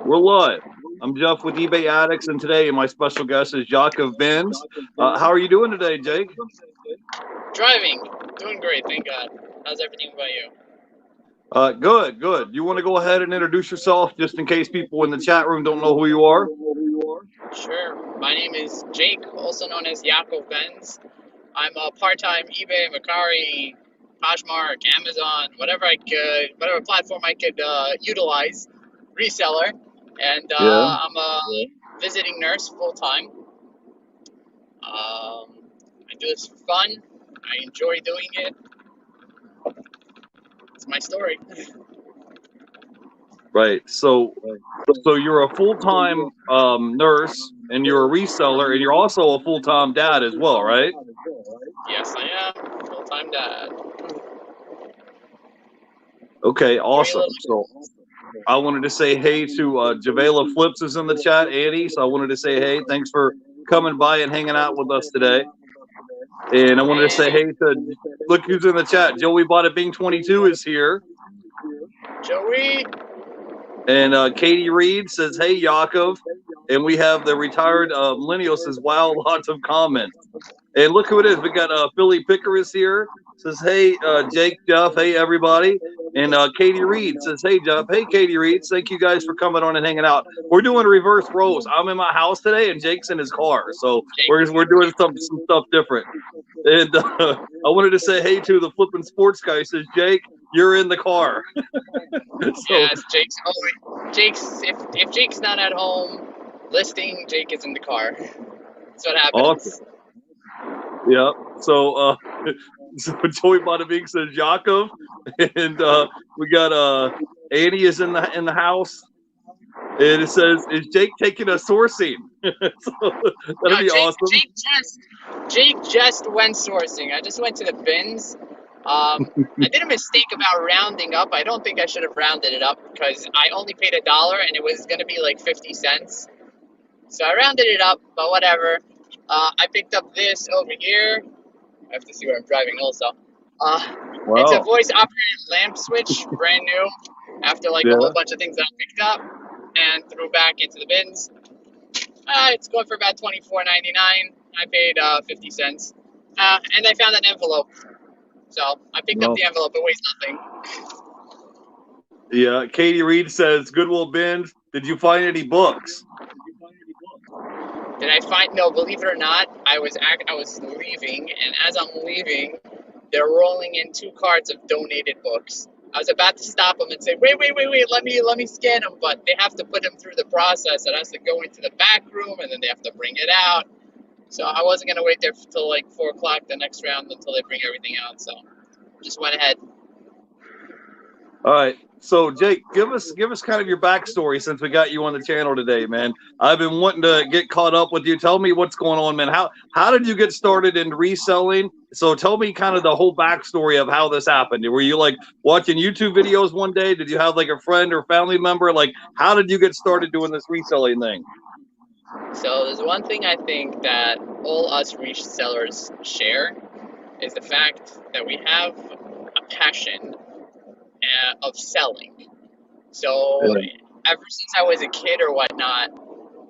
We're live. I'm Jeff with eBay Addicts, and today my special guest is Yaakov Benz. How are you doing today, Jake? Driving. Doing great, thank God. How's everything about you? Good, good. You want to go ahead and introduce yourself, just in case people in the chat room don't know who you are? Sure. My name is Jake, also known as Yaakov Benz. I'm a part-time eBay, Mercari, Poshmark, Amazon, whatever platform I could utilize, reseller. And Yeah. I'm a visiting nurse full-time. I do this for fun. I enjoy doing it. It's my story. Right. So you're a full-time nurse, and you're a reseller, and you're also a full-time dad as well, right? Yes, I am. Full-time dad. Okay, awesome. So I wanted to say hey to Javela Flips is in the chat, Annie. So I wanted to say hey, thanks for coming by and hanging out with us today. And I wanted to say hey to, look who's in the chat. Joey Bada Bing 22 is here. Joey. And Katie Reed says, hey, Yaakov. And we have the retired millennial says, wow, lots of comments. And look who it is. We got Philly Picker is here. Says, hey, Jake, Jeff, hey, everybody. And Katie Reed says, hey, Jeff, hey, Katie Reed. Thank you guys for coming on and hanging out. We're doing reverse roles. I'm in my house today, and Jake's in his car. So we're doing some stuff different. And I wanted to say hey to the flipping sports guy. He says, Jake, you're in the car. Yes, Jake's always, if Jake's not at home listing, Jake is in the car. That's what happens. Awesome. Yeah. So Joey Bada says Yaakov, and we got Annie is in the house, and it says, is Jake taking a sourcing? So that'd be awesome. Jake just went sourcing. I just went to the bins. I did a mistake about rounding up. I don't think I should have rounded it up because I only paid $1 and it was going to be like 50 cents. So I rounded it up, but whatever. I picked up this over here. I have to see where I'm driving also. Wow. It's a voice operated lamp switch, brand new, after like a whole bunch of things that I picked up and threw back into the bins. It's going for about $24.99. I paid 50 cents. And I found an envelope. So I picked up the envelope. It weighs nothing. Yeah, Katie Reed says, Goodwill Benz, did you find any books? Did I find? No, believe it or not, I was leaving, and as I'm leaving, they're rolling in 2 carts of donated books. I was about to stop them and say, wait, let me scan them, but they have to put them through the process. It has to go into the back room, and then they have to bring it out. So I wasn't gonna wait there till like 4 o'clock the next round until they bring everything out. So just went ahead. All right. So Jake, give us kind of your backstory since we got you on the channel today, man. I've been wanting to get caught up with you. Tell me what's going on, man. How did you get started in reselling? So tell me kind of the whole backstory of how this happened. Were you like watching YouTube videos one day? Did you have like a friend or family member? Like, how did you get started doing this reselling thing? So there's one thing I think that all us resellers share is the fact that we have a passion of selling. So ever since I was a kid or whatnot,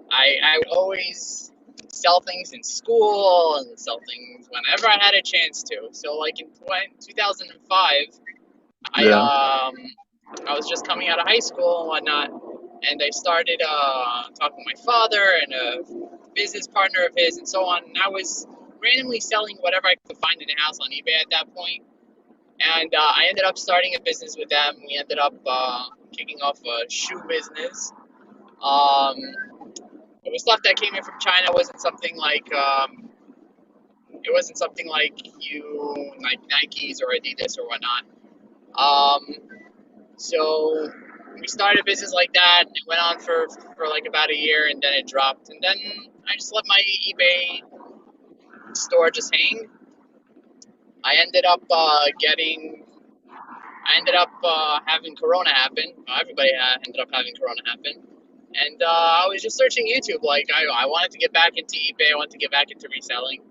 I would always sell things in school and sell things whenever I had a chance to. So like in 2005, I was just coming out of high school and whatnot, and I started talking to my father and a business partner of his and so on, and I was randomly selling whatever I could find in the house on eBay at that point. And I ended up starting a business with them. We ended up kicking off a shoe business. It was stuff that came in from China. It wasn't something like Nikes or Adidas or whatnot. So we started a business like that. It went on for like about a year, and then it dropped. And then I just let my eBay store just hang. I ended up having Corona happen. Everybody ended up having Corona happen. And I was just searching YouTube. Like, I wanted to get back into eBay. I wanted to get back into reselling.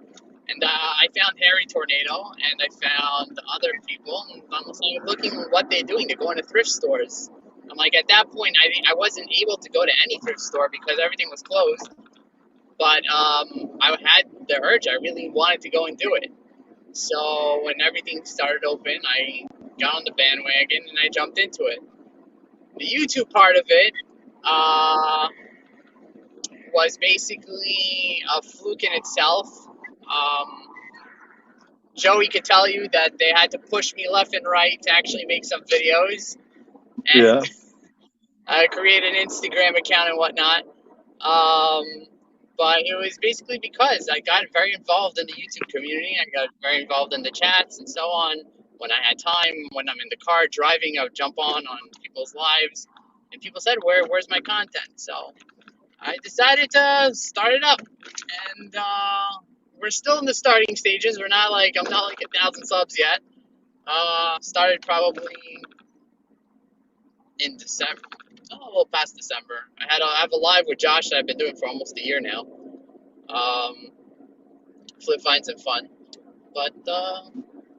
And I found Harry Tornado, and I found other people. And I was looking at what they're doing. They're going to thrift stores. I'm like, at that point, I wasn't able to go to any thrift store because everything was closed. But I had the urge. I really wanted to go and do it. So when everything started open, I got on the bandwagon and I jumped into it. The YouTube part of it was basically a fluke in itself. Joey could tell you that they had to push me left and right to actually make some videos and create an Instagram account and whatnot. But it was basically because I got very involved in the YouTube community. I got very involved in the chats and so on. When I had time, when I'm in the car driving, I would jump on people's lives. And people said, where's my content? So I decided to start it up. And we're still in the starting stages. I'm not like 1,000 subs yet. Started probably in December. A little past December. I have a live with Josh that I've been doing for almost a year now. Flip finds it fun. But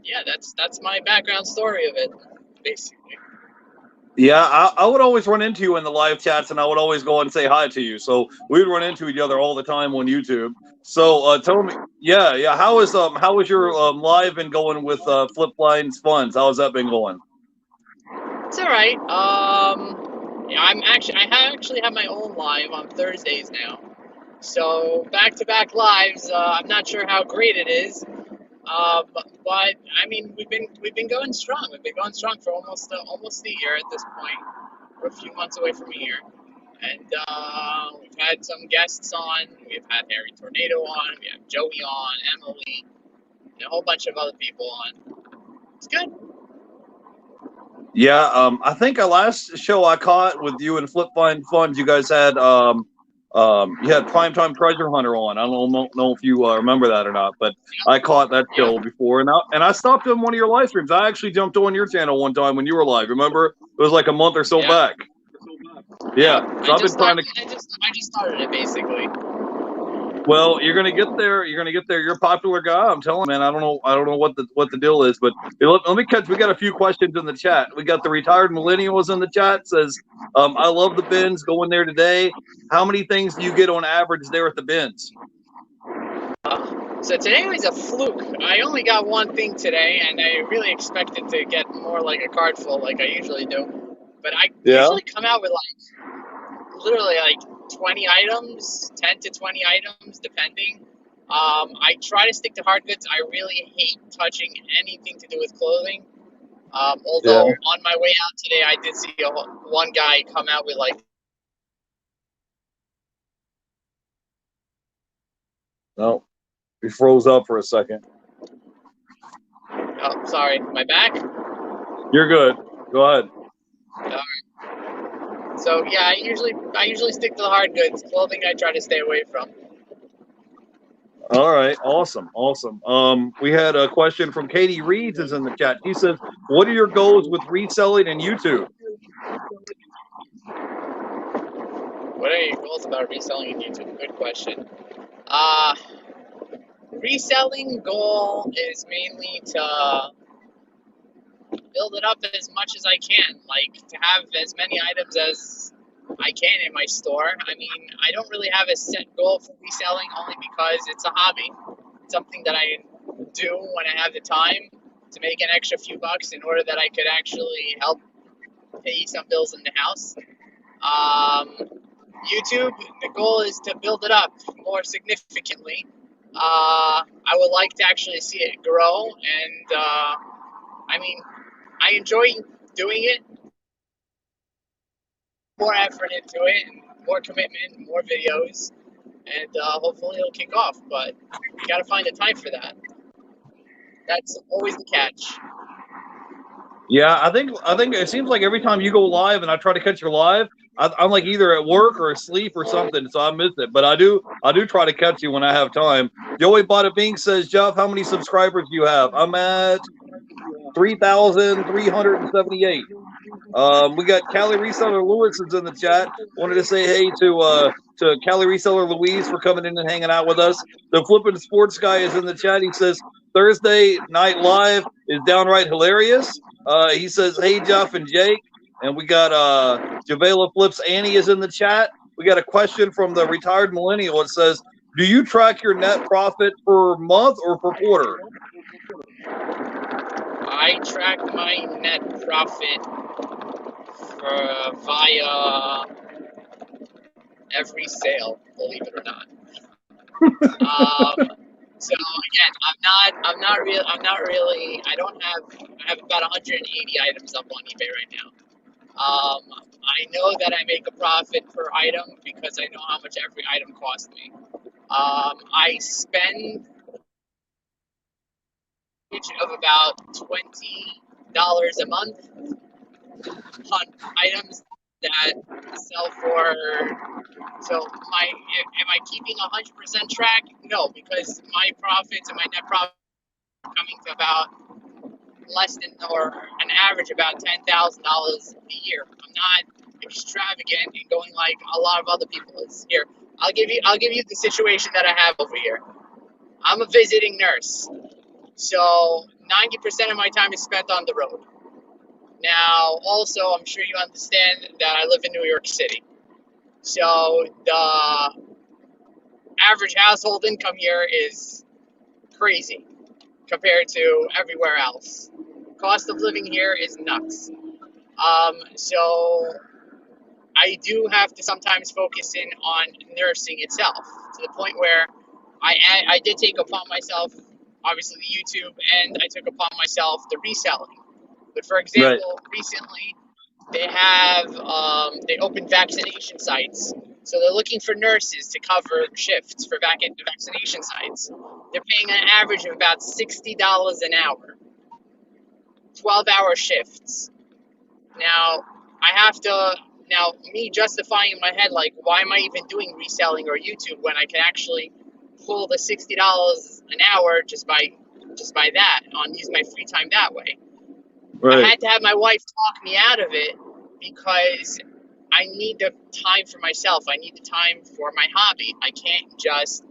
yeah, that's my background story of it, basically. Yeah, I would always run into you in the live chats, and I would always go and say hi to you. So we would run into each other all the time on YouTube. So tell me, yeah, how was your live been going with Flip Finds Funds? How has that been going? It's all right. Yeah, I actually have my own live on Thursdays now. So back-to-back lives. I'm not sure how great it is. But I mean, we've been going strong. We've been going strong for almost a year at this point. We're a few months away from a year, and we've had some guests on. We've had Harry Tornado on. We have Joey on, Emily, and a whole bunch of other people on. It's good. Yeah, I think our last show I caught with you and Flip Find Funds, you guys had you had Primetime Treasure Hunter on. I don't know if you remember that or not, but I caught that show before, and I stopped in one of your live streams. I actually jumped on your channel one time when you were live. Remember? It was like a month or so back. Yeah, so I just started it basically. Well, you're gonna get there. You're gonna get there. You're a popular guy. I'm telling you, man. I don't know what the deal is, but let me catch. We got a few questions in the chat. We got the retired millennials in the chat. Says, I love the bins. Going there today. How many things do you get on average there at the bins? So today was a fluke. I only got one thing today, and I really expected to get more like a cart full, like I usually do. But I usually come out with literally 20 items, 10 to 20 items, depending. I try to stick to hard goods. I really hate touching anything to do with clothing. Although on my way out today, I did see one guy come out with No, he froze up for a second. Oh, sorry, am I back? You're good. Go ahead. All right. So yeah, I usually stick to the hard goods. Clothing I try to stay away from. All right, awesome. We had a question from Katie Reeds is in the chat. He says, "What are your goals with reselling and YouTube?" What are your goals about reselling and YouTube? Good question. Reselling goal is mainly to build it up as much as I can, to have as many items as I can in my store. I mean, I don't really have a set goal for reselling, only because it's a hobby. It's something that I do when I have the time to make an extra few bucks in order that I could actually help pay some bills in the house. YouTube, the goal is to build it up more significantly. I would like to actually see it grow, and I mean, I enjoy doing it. More effort into it, and more commitment, more videos, and hopefully it'll kick off. But you got to find the time for that. That's always the catch. Yeah, I think it seems like every time you go live and I try to catch your live, I'm like either at work or asleep or something, so I miss it. But I do try to catch you when I have time. Joey Bada Bing says, "Jeff, how many subscribers do you have?" I'm at 3,378. We got Cali Reseller Lewis is in the chat. Wanted to say hey to Cali Reseller Louise for coming in and hanging out with us. The Flippin' Sports guy is in the chat. He says Thursday Night Live is downright hilarious. He says, "Hey Jeff and Jake," And we got Javela Flips Annie is in the chat. We got a question from the retired millennial. It says, do you track your net profit per month or per quarter? I track my net profit via every sale, believe it or not. So again, I'm not really. I have about 180 items up on eBay right now. I know that I make a profit per item because I know how much every item costs me. I spend of about $20 a month on items that sell for. So am I keeping 100% track? No, because my profits and my net profit are coming to about less than, or an average about $10,000 a year. I'm not extravagant and going like a lot of other people is here. I'll give you the situation that I have over here. I'm a visiting nurse, so 90% of my time is spent on the road. Now, also, I'm sure you understand that I live in New York City. So the average household income here is crazy compared to everywhere else. Cost of living here is nuts. So I do have to sometimes focus in on nursing itself to the point where I did take upon myself, obviously, the YouTube, and I took upon myself the reselling. But for example, recently they opened vaccination sites. So they're looking for nurses to cover shifts for vaccination sites. They're paying an average of about $60 an hour, 12-hour shifts. Now, me justifying in my head, like, why am I even doing reselling or YouTube when I can actually pull the $60 an hour just by that, use my free time that way. Right. I had to have my wife talk me out of it because I need the time for myself. I need the time for my hobby. I can't just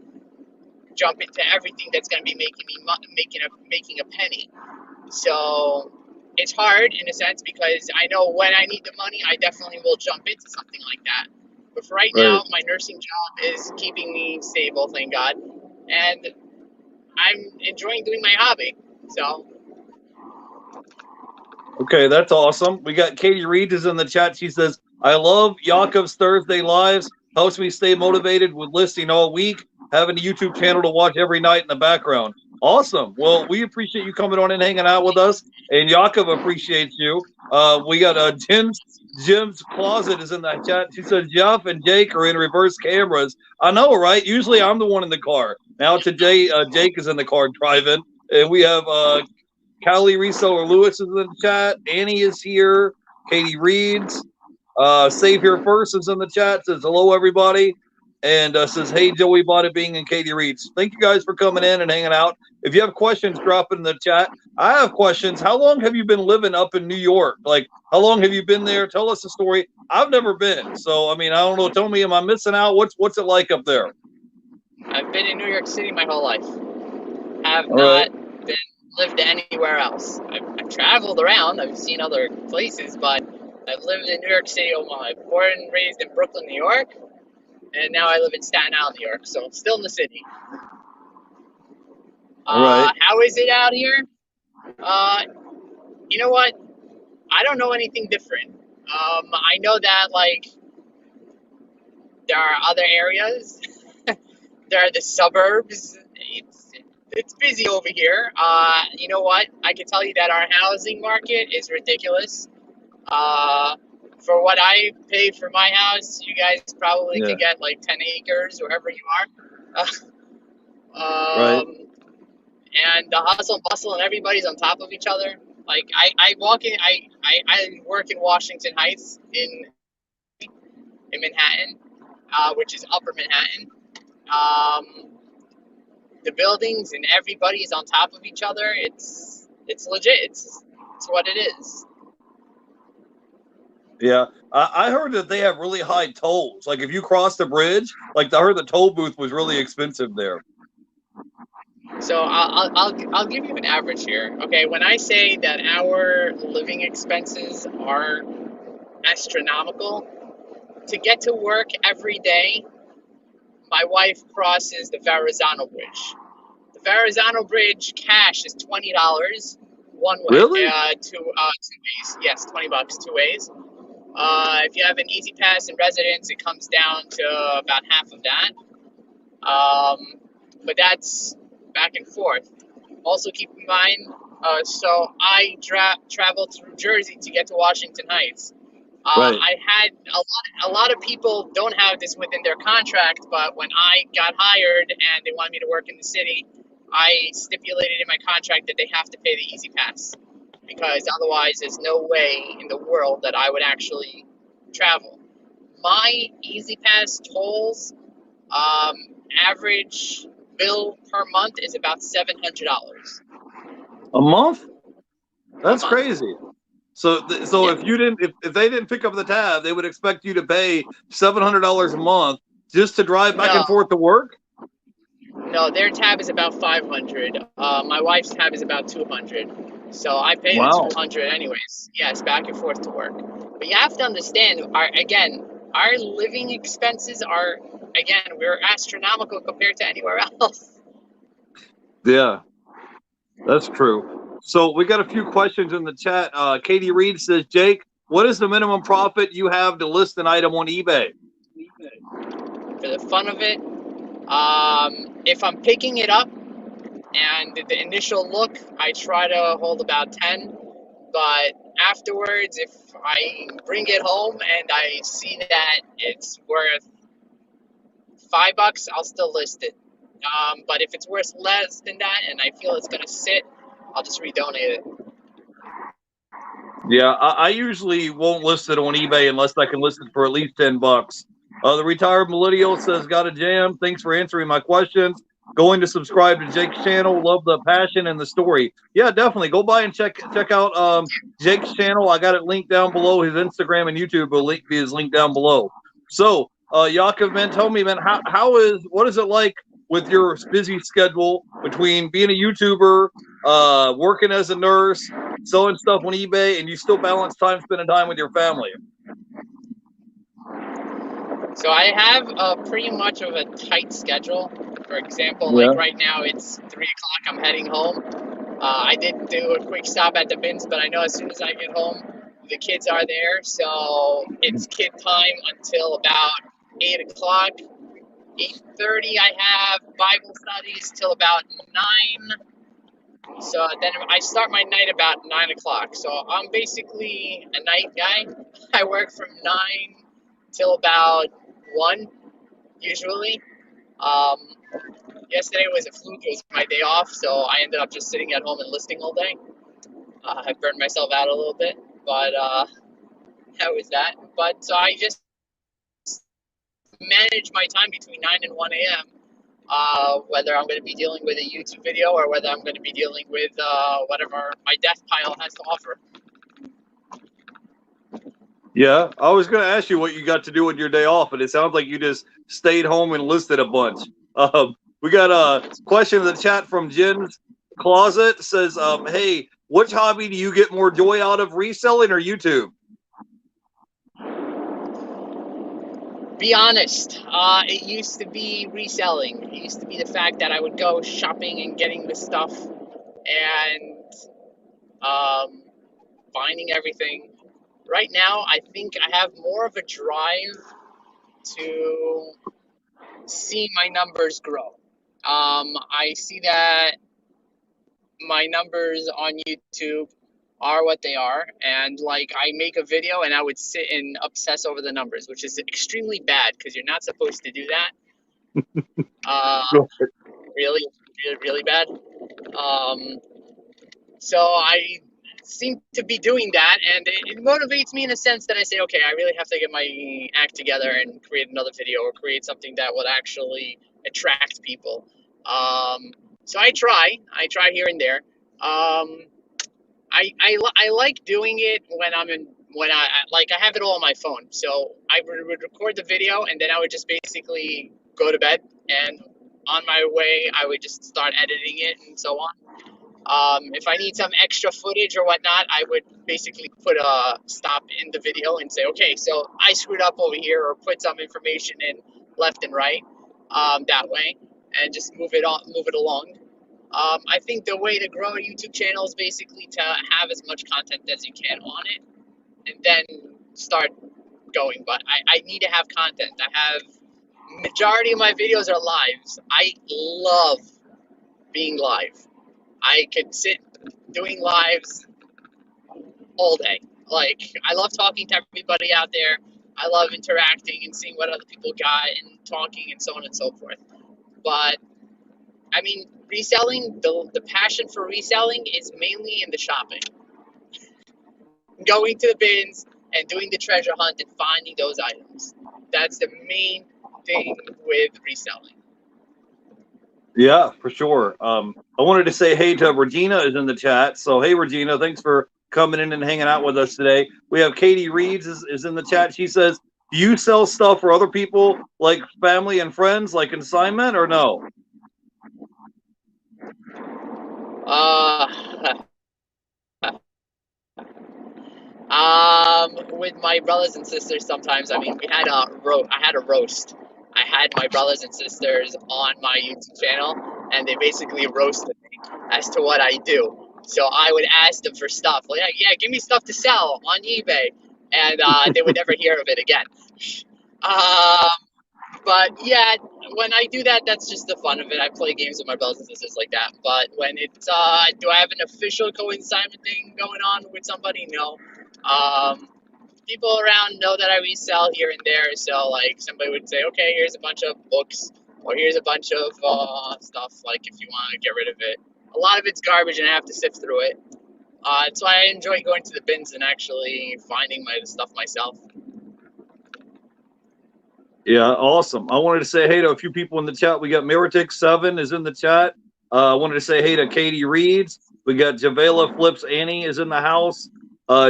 jump into everything that's going to be making a penny. So it's hard in a sense because I know when I need the money, I definitely will jump into something like that. But for right now, my nursing job is keeping me stable, thank God, and I'm enjoying doing my hobby. So. Okay, that's awesome. We got Katie Reed is in the chat. She says, I love Yaakov's Thursday Lives. Helps me stay motivated with listening all week. Having a YouTube channel to watch every night in the background. Awesome. Well, we appreciate you coming on and hanging out with us. And Yaakov appreciates you. We got Jim's Closet is in that chat. She says, Jeff and Jake are in reverse cameras. I know, right? Usually I'm the one in the car. Now today, Jake is in the car driving. And we have Callie Reseller Lewis is in the chat. Annie is here. Katie Reeds. Save Here First is in the chat. Says hello, everybody. And says, hey, Joey Bought It Being and Katie Reeds. Thank you guys for coming in and hanging out. If you have questions, drop it in the chat. I have questions. How long have you been living up in New York? Like, how long have you been there? Tell us a story. I've never been. So, I mean, I don't know. Tell me, am I missing out? What's it like up there? I've been in New York City my whole life. Have not lived anywhere else. I've traveled around. I've seen other places, but I've lived in New York City all my life. Born and raised in Brooklyn, New York, and now I live in Staten Island, New York. So I'm still in the city. How is it out here? You know what? I don't know anything different. I know that like there are other areas. There are the suburbs. It's busy over here. You know what? I can tell you that our housing market is ridiculous. For what I pay for my house, you guys probably could get like 10 acres wherever you are. And the hustle and bustle and everybody's on top of each other. Like I walk in, I work in Washington Heights in Manhattan, which is Upper Manhattan. The buildings and everybody's on top of each other. It's legit. It's what it is. Yeah, I heard that they have really high tolls. Like if you cross the bridge, like I heard the toll booth was really expensive there. So I'll give you an average here. Okay, when I say that our living expenses are astronomical. To get to work every day, my wife crosses the Verrazano Bridge. The Verrazano Bridge cash is $20 one way, Really? 2 ways. Yes, $20 2 ways. If you have an Easy Pass in residence, it comes down to about half of that. But that's back and forth. Also, keep in mind, so I travel through Jersey to get to Washington Heights. Right. I had a lot of people don't have this within their contract, but when I got hired and they wanted me to work in the city, I stipulated in my contract that they have to pay the Easy Pass, because otherwise there's no way in the world that I would actually travel. My Easy Pass tolls, average bill per month is about $700 A month? a That's month. crazy. So Yeah. if they didn't pick up the tab, they would expect you to pay $700 a month just to drive back and forth to work? No, their tab is about 500. My wife's tab is about 200. So I pay the Wow. 200 anyways. Yes, back and forth to work. But you have to understand, our living expenses are, we're astronomical compared to anywhere else. Yeah, that's true. So we got a few questions in the chat. Katie Reed says, Jake, what is the minimum profit you have to list an item on eBay? For the fun of it, if I'm picking it up and the initial look, I try to hold about 10. But afterwards, if I bring it home and I see that it's worth $5, I'll still list it. But if it's worth less than that and I feel it's gonna sit, I'll just redonate it. Yeah, I usually won't list it on eBay unless I can list it for at least $10. The retired millennial says, got a jam. Thanks for answering my questions. Going to subscribe to Jake's channel. Love the passion and the story. Yeah, definitely. Go by and check out Jake's channel. I got it linked down below. His Instagram and YouTube will be his link down below. So, Yaakov, man, tell me, man, what is it like with your busy schedule between being a YouTuber, working as a nurse, selling stuff on eBay, and you still balance time spending time with your family? So I have pretty much of a tight schedule. For example, Yeah. like right now it's 3 o'clock. I'm heading home. I did do a quick stop at the bins, but I know as soon as I get home, the kids are there. So it's kid time until about 8 o'clock. 8:30, I have Bible studies till about 9. So then I start my night about 9 o'clock. So I'm basically a night guy. I work from 9 till about 1, usually. Yesterday was a fluke. It was my day off, so I ended up just sitting at home and listing all day. I burned myself out a little bit, but that was that. But so I just manage my time between 9 and 1 a.m. Whether I'm going to be dealing with a YouTube video or whether I'm going to be dealing with whatever my death pile has to offer. Yeah, I was going to ask you what you got to do with your day off, but it sounds like you just stayed home and listed a bunch. We got a question in the chat from Jen's Closet. It says, hey, which hobby do you get more joy out of, reselling or YouTube? Be honest, it used to be reselling. It used to be the fact that I would go shopping and getting the stuff and finding everything. Right now, I think I have more of a drive to see my numbers grow. I see that my numbers on YouTube are what they are, and like I make a video and I would sit and obsess over the numbers, which is extremely bad because you're not supposed to do that. Really, really, really bad. So I seem to be doing that, and it motivates me in a sense that I say, okay, I really have to get my act together and create another video or create something that would actually attract people. So I try here and there. I like doing it when I have it all on my phone. So I would record the video and then I would just basically go to bed, and on my way I would just start editing it and so on. If I need some extra footage or whatnot, I would basically put a stop in the video and say, okay, so I screwed up over here, or put some information in left and right, that way, and just move it along. I think the way to grow a YouTube channel is basically to have as much content as you can on it, and then start going. But I need to have content. I have majority of my videos are lives. I love being live. I could sit doing lives all day. Like, I love talking to everybody out there. I love interacting and seeing what other people got and talking and so on and so forth. But I mean, reselling, the passion for reselling is mainly in the shopping. Going to the bins and doing the treasure hunt and finding those items. That's the main thing with reselling. Yeah, for sure. I wanted to say hey to Regina is in the chat. So hey, Regina, thanks for coming in and hanging out with us today. We have Katie Reeds is in the chat. She says, do you sell stuff for other people, like family and friends, like consignment, or no? With my brothers and sisters, sometimes. I mean, I had a roast. I had my brothers and sisters on my YouTube channel, and they basically roasted me as to what I do. So I would ask them for stuff, like, yeah, give me stuff to sell on eBay, and they would never hear of it again. But yeah, when I do that, that's just the fun of it. I play games with my brothers and sisters like that. But when it's, do I have an official consignment thing going on with somebody? No. People around know that I resell here and there. So like, somebody would say, okay, here's a bunch of books, or here's a bunch of stuff. Like, if you want to get rid of it, a lot of it's garbage, and I have to sift through it. That's why I enjoy going to the bins and actually finding my stuff myself. Yeah, awesome. I wanted to say hey to a few people in the chat. We got Meritic7 is in the chat. I wanted to say hey to Katie Reeds. We got Javela Flips Annie is in the house.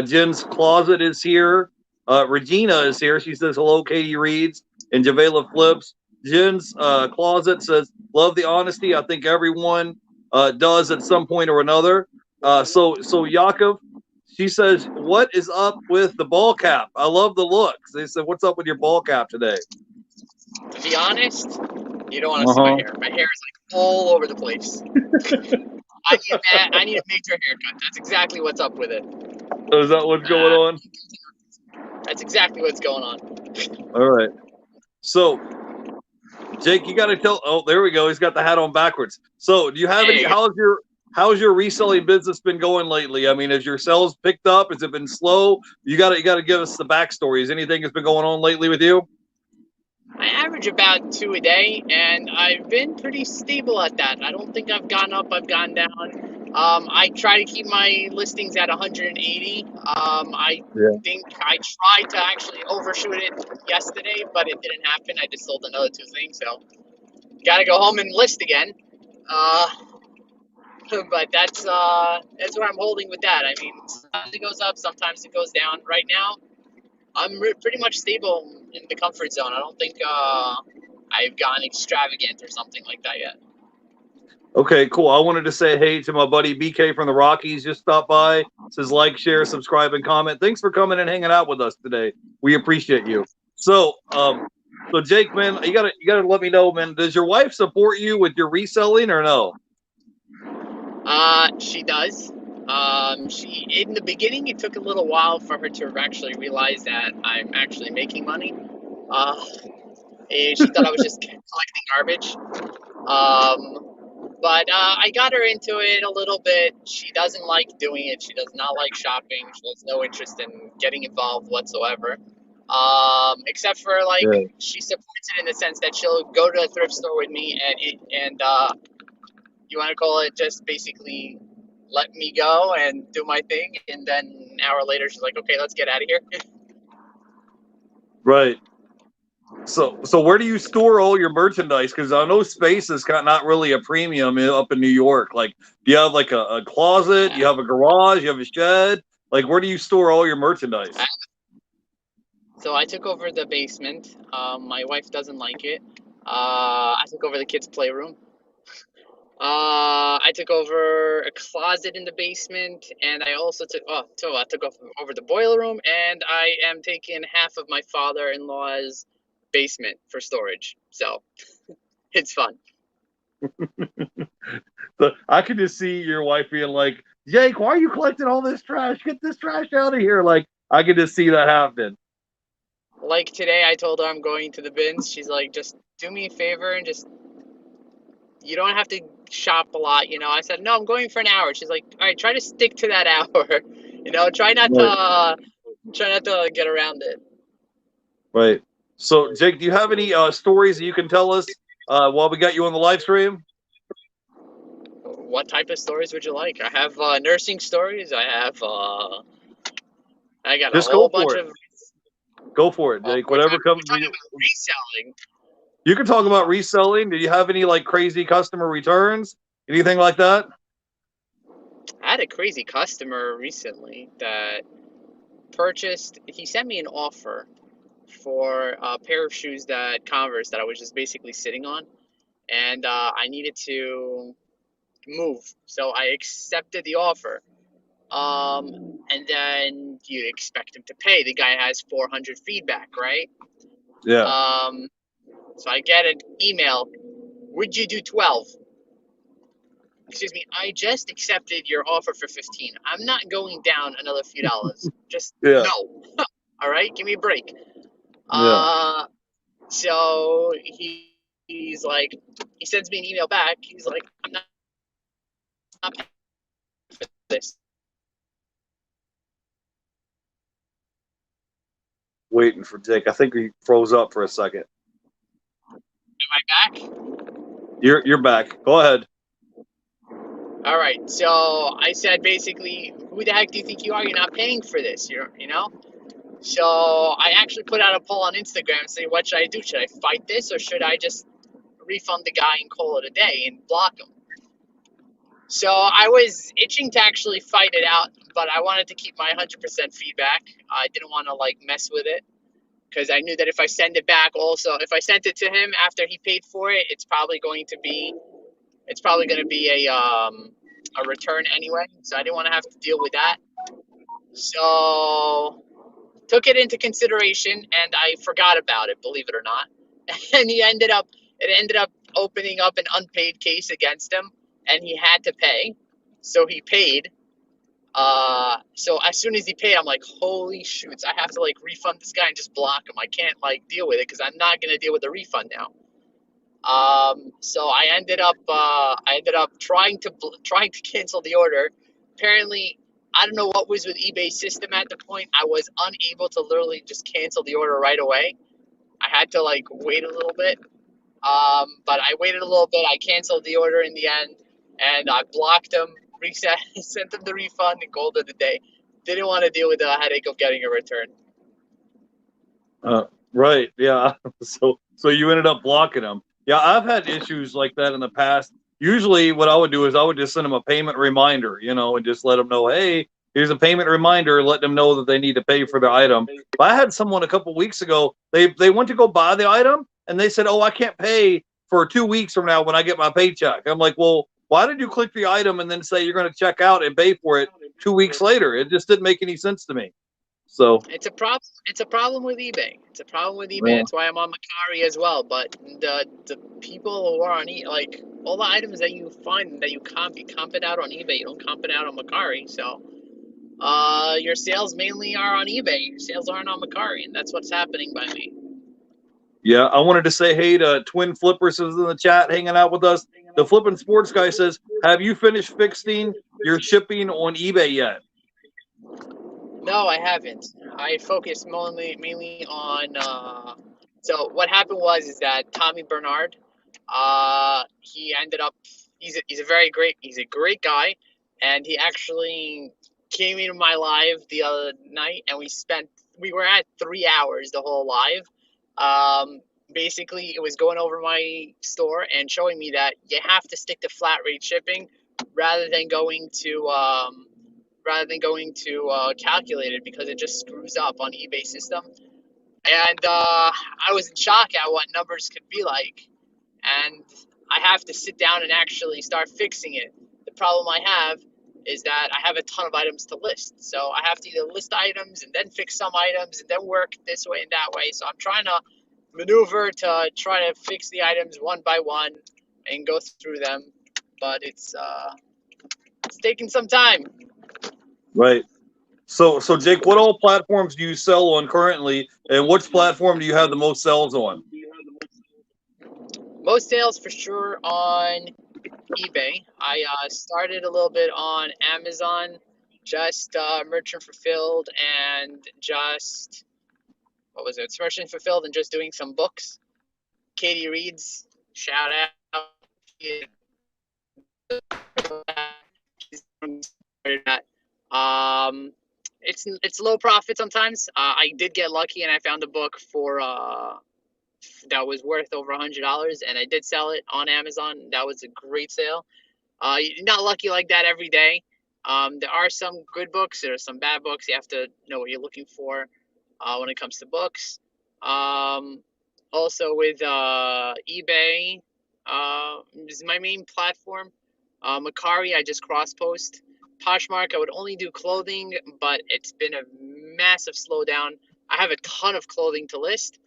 Jen's Closet is here. Regina is here. She says hello, Katie Reeds and Javela Flips. Jen's Closet says love the honesty. I think everyone does at some point or another. So Yaakov, she says, what is up with the ball cap? I love the looks. They said, what's up with your ball cap today? To be honest, you don't want to see my hair. My hair is like all over the place. I need a major haircut. That's exactly what's up with it. Oh, is that what's going on? That's exactly what's going on. All right. So, Jake, you got to tell. Oh, there we go. He's got the hat on backwards. So, do you have any? How's your reselling business been going lately? I mean, has your sales picked up? Has it been slow? You got to give us the backstory. Is anything that's been going on lately with you? I average about 2 a day, and I've been pretty stable at that. I don't think I've gone up, I've gone down. I try to keep my listings at 180. I think I tried to actually overshoot it yesterday, but it didn't happen. I just sold another 2 things, so got to go home and list again. But that's where I'm holding with that. I mean, sometimes it goes up, sometimes it goes down. Right now, I'm pretty much stable in the comfort zone. I don't think I've gone extravagant or something like that yet. Okay, cool. I wanted to say hey to my buddy BK from the Rockies. Just stopped by. Says like, share, subscribe, and comment. Thanks for coming and hanging out with us today. We appreciate you. So, so Jake, man, you gotta let me know, man. Does your wife support you with your reselling or no? She does. She in the beginning, it took a little while for her to actually realize that I'm actually making money. And she thought I was just collecting garbage. But I got her into it a little bit. She doesn't like doing it. She does not like shopping. She has no interest in getting involved whatsoever. Except for like, she supports it in the sense that she'll go to a thrift store with me and you want to call it, just basically let me go and do my thing, and then an hour later she's like, okay, let's get out of here. Right. So where do you store all your merchandise? Because I know space is not really a premium up in New York. Like, do you have like a closet? You have a garage? You have a shed? Like, where do you store all your merchandise? So I took over the basement. My wife doesn't like it. I took over the kids' playroom. I took over a closet in the basement, and I also took I took over the boiler room, and I am taking half of my father-in-law's basement for storage. So it's fun. So I could just see your wife being like, Jake, why are you collecting all this trash? Get this trash out of here. Like, I could just see that happening. Like today, I told her I'm going to the bins. She's like, just do me a favor and just, you don't have to shop a lot, you know. I said, no, I'm going for an hour. She's like, all right, try to stick to that hour. You know, Right. try not to get around it. Right. So, Jake, do you have any stories that you can tell us while we got you on the live stream? What type of stories would you like? I have nursing stories. I got a Just whole go bunch for it. of. Go for it, Jake. We're Whatever talking, comes. we're talking about reselling. You can talk about reselling. Do you have any like crazy customer returns? Anything like that? I had a crazy customer recently that purchased. He sent me an offer for a pair of shoes that Converse that I was just basically sitting on, and I needed to move, so I accepted the offer. And then you expect him to pay. The guy has 400 feedback, right? Yeah. Um, so I get an email. Would you do 12? Excuse me, I just accepted your offer for 15. I'm not going down another few dollars. Just Yeah. no. All right, give me a break. Yeah. Uh, so he's like, he sends me an email back. He's like, I'm not paying for this. Waiting for Jake. I think he froze up for a second. Am I back? You're back. Go ahead. All right. So I said basically, who the heck do you think you are? You're not paying for this. You know. So I actually put out a poll on Instagram saying, what should I do? Should I fight this or should I just refund the guy and call it a day and block him? So I was itching to actually fight it out, but I wanted to keep my 100% feedback. I didn't want to like mess with it because I knew that if I send it back, also if I sent it to him after he paid for it, it's probably going to be a return anyway. So I didn't want to have to deal with that. So took it into consideration and I forgot about it, believe it or not. And it ended up opening up an unpaid case against him, and he had to pay. So he paid. So as soon as he paid, I'm like, holy shoots, I have to like refund this guy and just block him. I can't like deal with it because I'm not gonna deal with the refund now. So I ended up trying to cancel the order. Apparently, I don't know what was with eBay's system at the point. I was unable to literally just cancel the order right away. I had to like wait a little bit. But I waited a little bit. I canceled the order in the end, and I blocked him, reset, sent him the refund, and called it a day. Didn't want to deal with the headache of getting a return. Right. Yeah. So you ended up blocking them. Yeah, I've had issues like that in the past. Usually, what I would do is I would just send them a payment reminder, and just let them know, hey, here's a payment reminder, let them know that they need to pay for the item. But I had someone a couple weeks ago. They went to go buy the item, and they said, oh, I can't pay for 2 weeks from now when I get my paycheck. I'm like, well, why did you click the item and then say you're going to check out and pay for it 2 weeks later? It just didn't make any sense to me. So It's a problem. It's a problem with eBay. It's a problem with eBay. That's why I'm on Macari as well. But the people who are on like all the items that you find that you comp it out on eBay. You don't comp it out on Macari. So your sales mainly are on eBay. Your sales aren't on Macari, and that's what's happening by me. yeah, I wanted to say hey to Twin Flippers is in the chat hanging out with us. The Flippin' Sports guy says, have you finished fixing your shipping on eBay yet? No, I haven't. I focus mainly on. So what happened was is that Tommy Bernard, he ended up. He's a great guy, and he actually came into my live the other night, and we were at 3 hours the whole live. Basically, it was going over my store and showing me that you have to stick to flat rate shipping rather than going to calculated because it just screws up on eBay system. And I was in shock at what numbers could be like. And I have to sit down and actually start fixing it. The problem I have is that I have a ton of items to list. So I have to either list items and then fix some items and then work this way and that way. So I'm trying to maneuver to try to fix the items one by one and go through them. But it's taking some time. Right. So Jake, what all platforms do you sell on currently, and which platform do you have the most sales on? Most sales for sure on eBay. I started a little bit on Amazon, just merchant fulfilled and just what was it? It's merchant fulfilled and just doing some books. Katie Reeds, shout out. It's low profit sometimes. I did get lucky and I found a book for that was worth over $100, and I did sell it on Amazon. That was a great sale. You're not lucky like that every day. There are some good books. There are some bad books. You have to know what you're looking for when it comes to books. Also with eBay is my main platform. Macari, I just cross-post. Poshmark, I would only do clothing, but it's been a massive slowdown. I have a ton of clothing to list,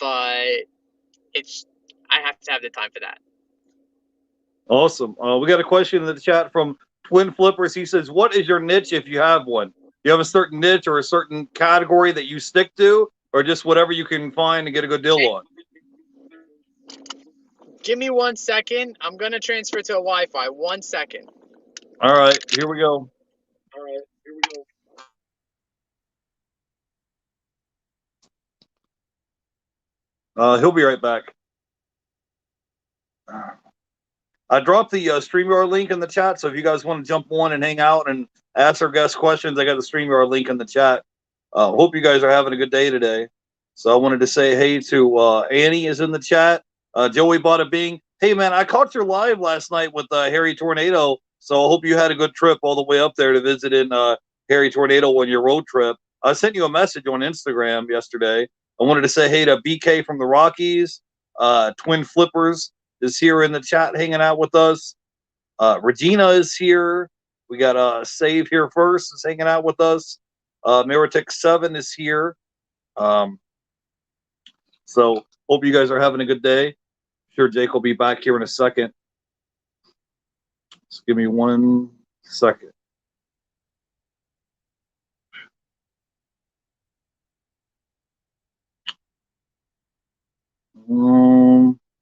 but I have to have the time for that. Awesome. We got a question in the chat from Twin Flippers. He says, "What is your niche if you have one? Do you have a certain niche or a certain category that you stick to, or just whatever you can find and get a good deal on?" Give me 1 second. I'm gonna transfer to a Wi-Fi. 1 second. All right, here we go. He'll be right back. I dropped the StreamYard link in the chat, so if you guys want to jump on and hang out and ask our guest questions, I got the StreamYard link in the chat. Hope you guys are having a good day today. So I wanted to say hey to Annie is in the chat. Joey Bada Bing. Hey, man, I caught your live last night with Harry Tornado, so I hope you had a good trip all the way up there to visit in Harry Tornado on your road trip. I sent you a message on Instagram yesterday. I wanted to say hey to BK from the Rockies, Twin Flippers is here in the chat hanging out with us. Regina is here. We got Save Here First is hanging out with us. Meritic 7 is here. So hope you guys are having a good day. Sure, Jake will be back here in a second. Just give me 1 second.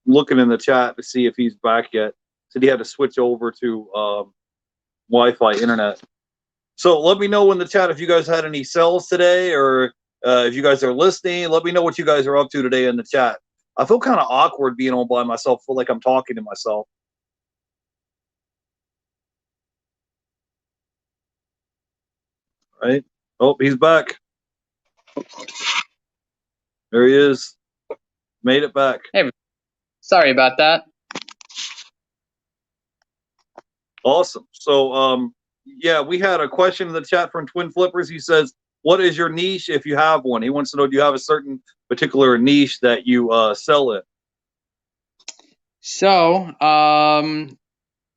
Looking in the chat to see if he's back yet. Said he had to switch over to Wi-Fi internet. So let me know in the chat if you guys had any sales today, or if you guys are listening. Let me know what you guys are up to today in the chat. I feel kind of awkward being all by myself. I feel like I'm talking to myself. Right? Oh, he's back. There he is. Made it back. Hey, sorry about that. Awesome. So, yeah, we had a question in the chat from Twin Flippers. He says, "What is your niche if you have one?" He wants to know, do you have a certain particular niche that you sell in? So,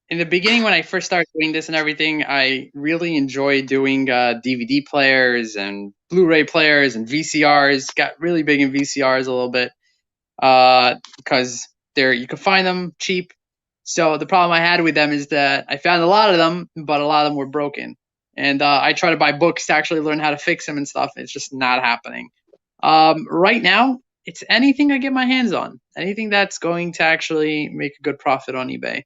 in the beginning, when I first started doing this and everything, I really enjoyed doing DVD players and Blu-ray players and VCRs. Got really big in VCRs a little bit because you can find them cheap. So the problem I had with them is that I found a lot of them, but a lot of them were broken. And I try to buy books to actually learn how to fix them and stuff. It's just not happening. Right now, it's anything I get my hands on, anything that's going to actually make a good profit on eBay.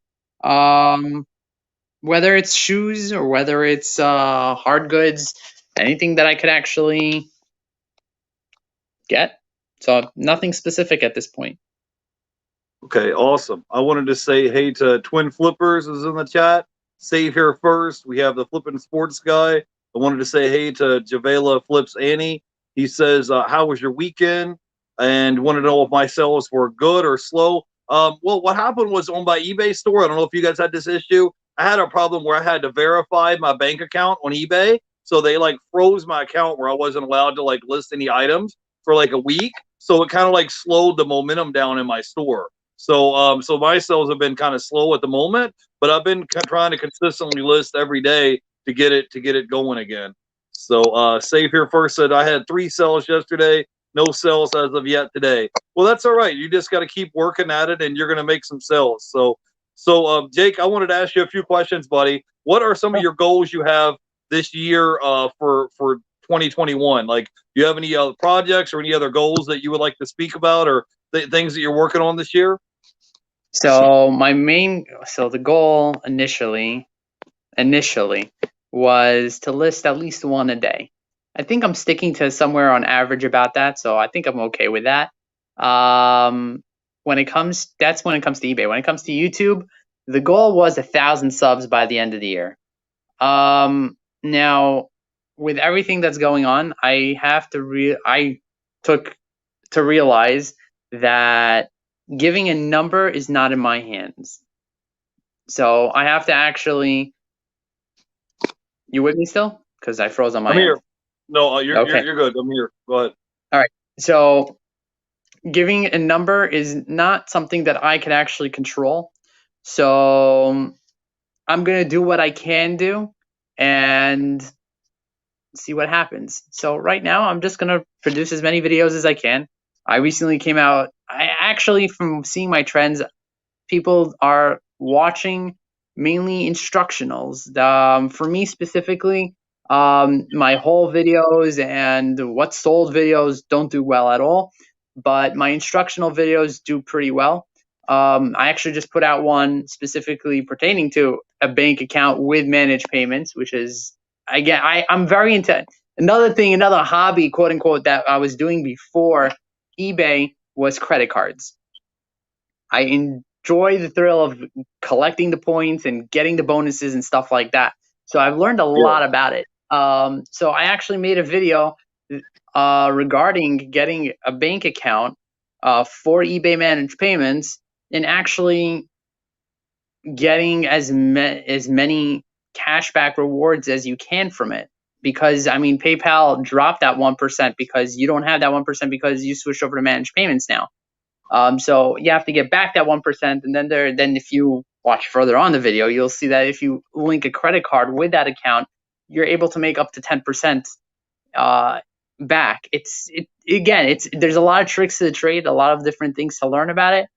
Whether it's shoes or whether it's hard goods, anything that I could actually get. So nothing specific at this point. Okay, awesome. I wanted to say hey to Twin Flippers is in the chat. Save Here First. We have the Flippin' Sports guy. I wanted to say hey to Javela Flips Annie. He says, how was your weekend? And wanted to know if my sales were good or slow. Well, what happened was on my eBay store. I don't know if you guys had this issue. I had a problem where I had to verify my bank account on eBay. So they like froze my account where I wasn't allowed to like list any items for like a week. So it kind of like slowed the momentum down in my store. So my sales have been kind of slow at the moment, but I've been trying to consistently list every day to get it going again. So Save Here First said I had 3 sales yesterday, no sales as of yet today. Well, that's all right. You just got to keep working at it, and you're going to make some sales. So Jake, I wanted to ask you a few questions, buddy. What are some of your goals you have this year for 2021? Like, do you have any projects or any other goals that you would like to speak about, or things that you're working on this year? So the goal initially was to list at least one a day. I think I'm sticking to somewhere on average about that, so I think I'm okay with that. When it comes to eBay. When it comes to YouTube, the goal was 1,000 subs by the end of the year. Now, with everything that's going on, I took to realize that giving a number is not in my hands. So I have to actually. You with me still? Because I froze on my I'm here. end. No, you're good. I'm here. Go ahead. All right. So giving a number is not something that I can actually control. So I'm gonna do what I can do and see what happens. So right now I'm just gonna produce as many videos as I can. I recently came out. I actually, from seeing my trends, people are watching mainly instructionals. For me specifically, my haul videos and what sold videos don't do well at all, but my instructional videos do pretty well. I actually just put out one specifically pertaining to a bank account with managed payments, which is, again, I'm very into another hobby, quote unquote, that I was doing before eBay was credit cards. I enjoy the thrill of collecting the points and getting the bonuses and stuff like that. So I've learned a lot about it. So I actually made a video regarding getting a bank account for eBay managed payments and actually getting as many cashback rewards as you can from it. Because, I mean, PayPal dropped that 1% because you don't have that 1% because you switched over to managed payments now. So you have to get back that 1%, and then if you watch further on the video, you'll see that if you link a credit card with that account, you're able to make up to 10% back. There's a lot of tricks to the trade, a lot of different things to learn about it.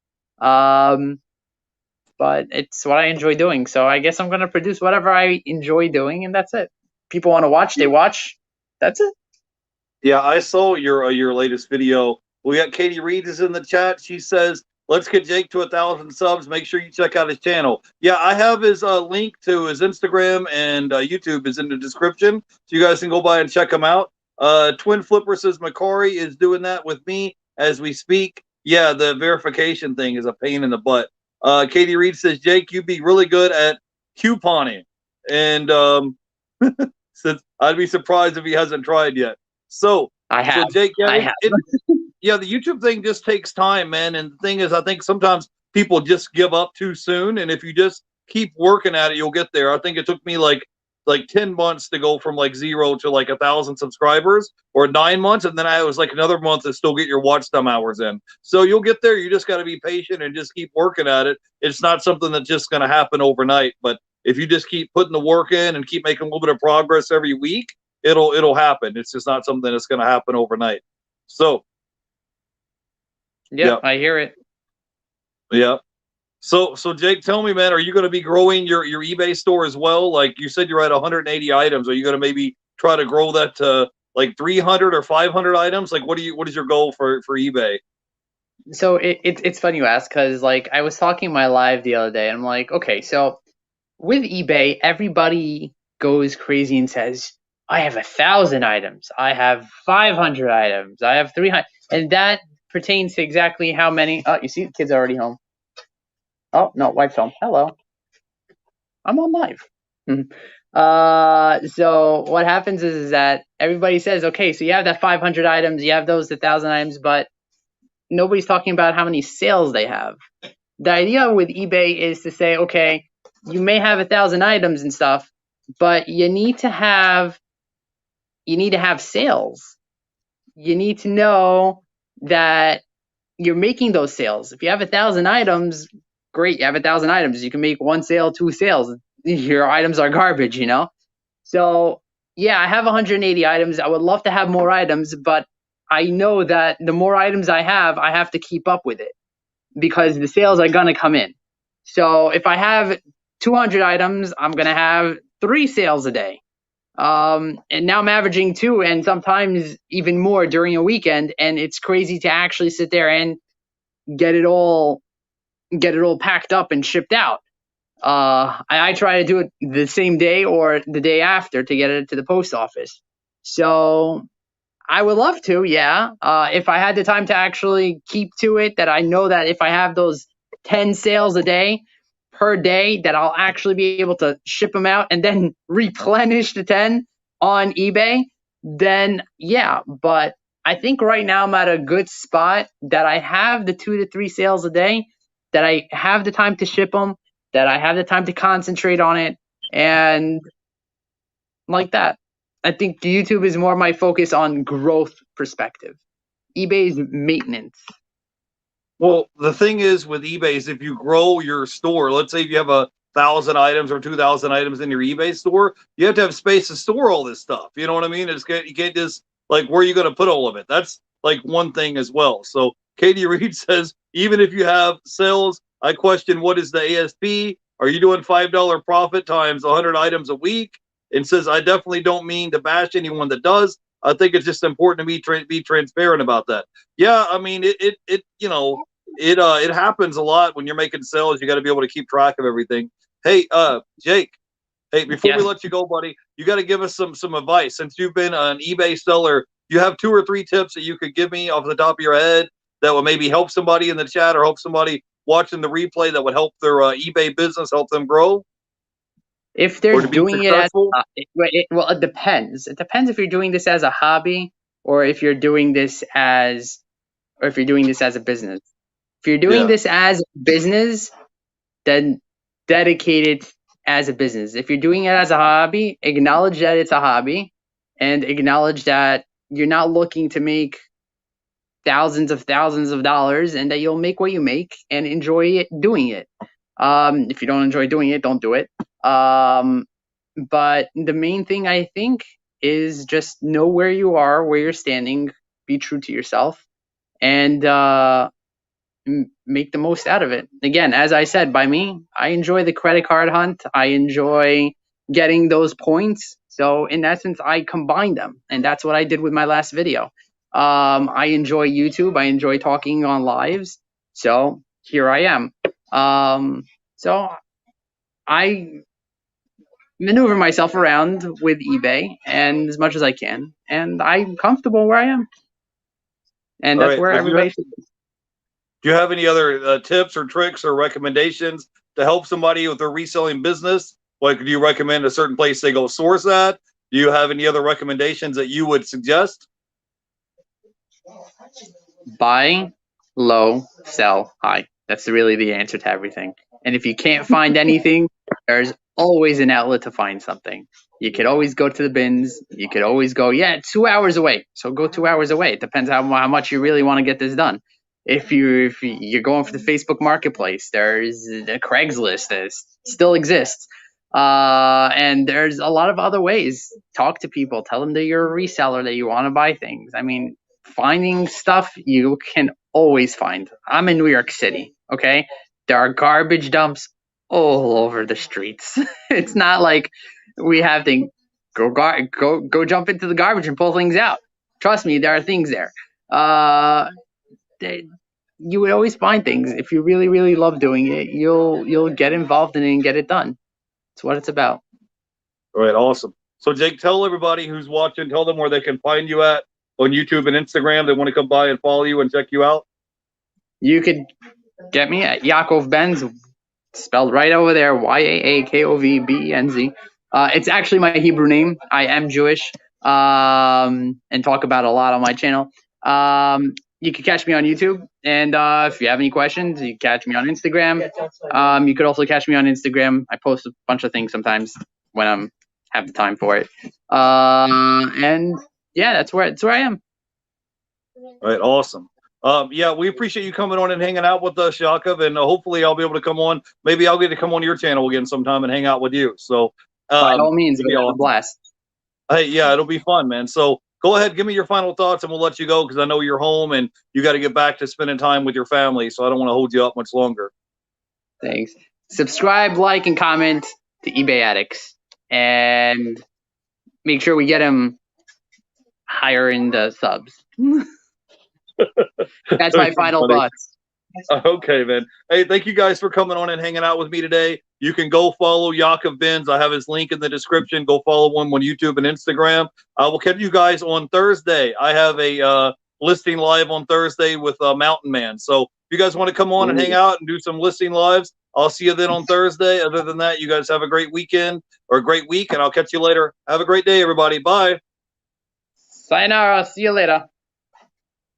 But it's what I enjoy doing. So I guess I'm gonna produce whatever I enjoy doing, and that's it. People want to watch, they watch. That's it. Yeah, I saw your latest video. We got Katie Reed is in the chat. She says, "Let's get Jake to 1,000 subs. Make sure you check out his channel." Yeah, I have his link to his Instagram and YouTube is in the description, so you guys can go by and check him out. Twin Flipper says Macari is doing that with me as we speak. Yeah, the verification thing is a pain in the butt. Katie Reed says, "Jake, you'd be really good at couponing," and says, "I'd be surprised if he hasn't tried yet." So Jake, yeah, yeah, the YouTube thing just takes time, man. And the thing is, I think sometimes people just give up too soon. And if you just keep working at it, you'll get there. I think it took me like 10 months to go from like 0 to like 1,000 subscribers, or 9 months, and then I was like another month to still get your watch time hours in. So you'll get there. You just got to be patient and just keep working at it. It's not something that's just going to happen overnight, but if you just keep putting the work in and keep making a little bit of progress every week, it'll happen. It's just not something that's going to happen overnight. So yeah, I hear it. Yeah. So Jake, tell me, man, are you going to be growing your eBay store as well? Like you said, you're at 180 items. Are you going to maybe try to grow that to like 300 or 500 items? Like, what is your goal for eBay? So it's funny you ask, because like I was talking my live the other day, and I'm like, okay, so with eBay, everybody goes crazy and says, I have 1,000 items, I have 500 items, I have 300, and that pertains to exactly how many. Oh, you see, the kid's already home. Oh no, white film. Hello, I'm on live. So what happens is that everybody says, okay, so you have that 500 items, you have those 1,000 items, but nobody's talking about how many sales they have. The idea with eBay is to say, okay, you may have 1,000 items and stuff, but you need to have sales. You need to know that you're making those sales. If you have 1,000 items, great, you have 1,000 items. You can make 1 sale, 2 sales. Your items are garbage, you know? So yeah, I have 180 items. I would love to have more items, but I know that the more items I have to keep up with it because the sales are gonna come in. So if I have 200 items, I'm gonna have 3 sales a day. And now I'm averaging 2 and sometimes even more during a weekend, and it's crazy to actually sit there and get it all packed up and shipped out. I try to do it the same day or the day after to get it to the post office. So I would love to, yeah. If I had the time to actually keep to it, that I know that if I have those 10 sales a day per day, that I'll actually be able to ship them out and then replenish the 10 on eBay, then yeah. But I think right now I'm at a good spot that I have the 2 to 3 sales a day, that I have the time to ship them, that I have the time to concentrate on it, and like that. I think YouTube is more my focus on growth perspective. eBay's maintenance. Well, the thing is with eBay is if you grow your store, let's say if you have 1,000 items or 2,000 items in your eBay store, you have to have space to store all this stuff. You know what I mean? You can't just like where are you going to put all of it? That's like one thing as well. So Katie Reed says even if you have sales, I question what is the ASP? Are you doing $5 profit times 100 items a week? And says I definitely don't mean to bash anyone that does. I think it's just important to be transparent about that. Yeah, I mean it you know it happens a lot when you're making sales. You got to be able to keep track of everything. Hey, Jake. Hey, before we let you go, buddy, you got to give us some advice. Since you've been an eBay seller, you have 2 or 3 tips that you could give me off the top of your head that would maybe help somebody in the chat or help somebody watching the replay that would help their eBay business, help them grow. If they're doing it as well, it depends. It depends if you're doing this as a hobby or if you're doing this as a business. If you're doing this as a business, then dedicate it as a business. If you're doing it as a hobby, acknowledge that it's a hobby and acknowledge that you're not looking to make thousands of dollars and that you'll make what you make and enjoy it doing it. If you don't enjoy doing it, don't do it. But the main thing I think is just know where you are, where you're standing, be true to yourself, and make the most out of it. Again, as I said, by me, I enjoy the credit card hunt. I enjoy getting those points. So in essence, I combine them, and that's what I did with my last video. I enjoy YouTube. I enjoy talking on lives. So here I am. So I maneuver myself around with eBay and as much as I can, and I'm comfortable where I am. And that's where everybody should be. Do you have any other tips or tricks or recommendations to help somebody with their reselling business? Like, do you recommend a certain place they go source at? Do you have any other recommendations that you would suggest? Buy low, sell high. That's really the answer to everything. And if you can't find anything, there's always an outlet to find something. You could always go to the bins. You could always go, 2 hours away. So go 2 hours away. It depends how much you really want to get this done. If you're going for the Facebook Marketplace, there's the Craigslist that still exists. And there's a lot of other ways. Talk to people. Tell them that you're a reseller, that you want to buy things. I mean, finding stuff you can always find. I'm in New York City, okay? There are garbage dumps all over the streets. It's not like we have to go jump into the garbage and pull things out. Trust me, there are things there. You would always find things. If you really, really love doing it, you'll get involved in it and get it done. It's what it's about. All right, awesome. So Jake, tell everybody who's watching, tell them where they can find you at on YouTube and Instagram. They want to come by and follow you and check you out. You could get me at Yaakov Benz, spelled right over there, YaakovBenz. It's actually my Hebrew name. I am Jewish, and talk about a lot on my channel. You can catch me on YouTube, and if you have any questions, you can catch me on Instagram. You could also catch me on Instagram. I post a bunch of things sometimes when I have the time for it. And yeah, that's where I am. All right, awesome. Yeah, we appreciate you coming on and hanging out with us, Yaakov, and hopefully I'll be able to come on. Maybe I'll get to come on your channel again sometime and hang out with you. So, By all means, it'll be we have a awesome. blast. Hey, yeah, it'll be fun, man. So go ahead, give me your final thoughts, and we'll let you go because I know you're home and you got to get back to spending time with your family. So I don't want to hold you up much longer. Thanks. Subscribe, like, and comment to eBay Addicts, and make sure we get him higher in the subs. That's my final thoughts. Okay, man. Hey, thank you guys for coming on and hanging out with me today. You can go follow Yaakov Benz. I have his link in the description. Go follow him on YouTube and Instagram. I will catch you guys on Thursday. I have a listing live on Thursday with Mountain Man. So if you guys want to come on and hang out and do some listing lives, I'll see you then on Thursday. Other than that, you guys have a great weekend or a great week, and I'll catch you later. Have a great day, everybody. Bye. Sayonara. See you later.